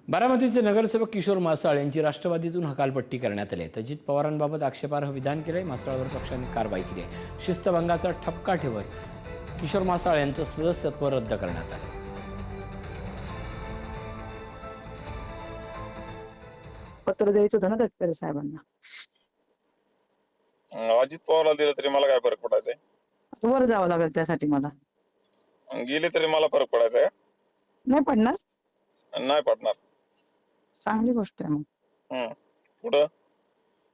बारामतीचे नगरसेवक किशोर मासाळ यांची राष्ट्रवादीतून हकालपट्टी करण्यात आली आहे. अजित पवारांबाबत आक्षेपार्ह विधान केले. मासाळवर पक्षाने कारवाई केली आहे. शिस्तभंगाचा ठपका ठेवत किशोर मासाळ यांचं सदस्यत्व रद्द करण्यात आलं. पत्र द्यायचं होतं ना तटकरे साहेबांना. अजित पवारला दिलं तरी मला काय फरक पडायचा आहे? आता वर जावं लागेल त्यासाठी मला. गेले तरी मला फरक पडायचा आहे? नाही पडणार. नाही पडणार. चांगली गोष्ट आहे. मग पुढं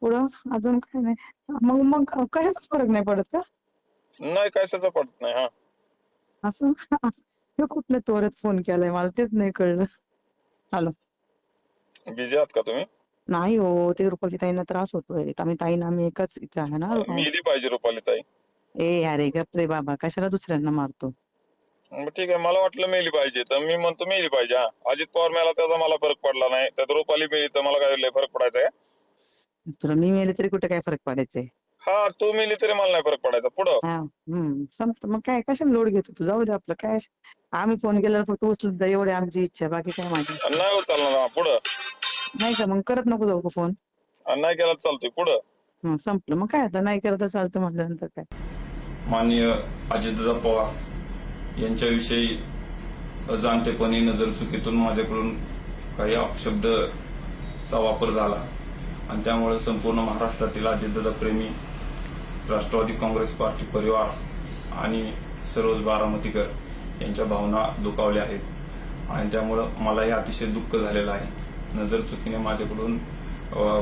पुढं अजून काय नाही. मग मग काहीच फरक नाही पडत का? नाही, कशाचा पडत नाही. असं हे कुठल्या त्वरेत फोन केलाय मला तेच नाही कळलं. हॅलो, बिझी आहात का तुम्ही? नाही हो, ते रुपाली ताईंना त्रास होतोय. आम्ही एकाच इथे आहे ना. मिली पाहिजे रुपाली ताई. ए अरे गप रे बाबा, कशाला दुसऱ्यांना मारतो. मग ठीक आहे, मला वाटलं मेली पाहिजे तर मी म्हणतो मेली पाहिजे. अजित पवार मेला त्याचा मला फरक पडला नाही, त्यात रुपाली मेली तर मला काय लय फरक पडायचा आहे? तुला मी मेले तरी कुठे काय फरक पडायचंय? तू मेली तरी मला नाही फरक पडायचा. पुढं संपलं. मग काय कशाला लोड घेतो तू? जाऊ दे आपलं काय. आम्ही फोन केल्यावर फक्त उचलत जा, एवढी आमची इच्छा. बाकी काय माझी नाही उचलणार. पुढं नाही का? मग करत नको जाऊ का फोन? नाही केला तर चालतोय. पुढं संपलं. मग काय आता नाही केलं तर चालतं म्हटल्यानंतर काय. माननीय अजितदादा पवार यांच्याविषयी अजाणतेपणी नजर चुकीतून माझ्याकडून काही अपशब्दचा वापर झाला आणि त्यामुळे संपूर्ण महाराष्ट्रातील अजितदादा प्रेमी, राष्ट्रवादी काँग्रेस पार्टी परिवार आणि सर्वच बारामतीकर यांच्या भावना दुखावल्या आहेत आणि त्यामुळं मलाही अतिशय दुःख झालेलं आहे. नजर चुकीने माझ्याकडून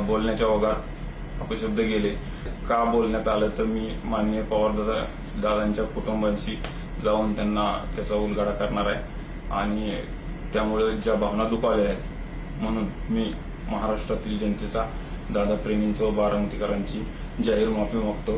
बोलण्याच्या ओघात अपशब्द गेले. का बोलण्यात आलं तर मी माननीय पवार दादांच्या कुटुंबांशी जाऊन त्यांना त्याचा उलगडा करणार आहे आणि त्यामुळे ज्या भावना दुखावल्या आहेत म्हणून मी महाराष्ट्रातील जनतेचा, दादा प्रेमींचा व बारामतीकरांची जाहीर माफी मागतो.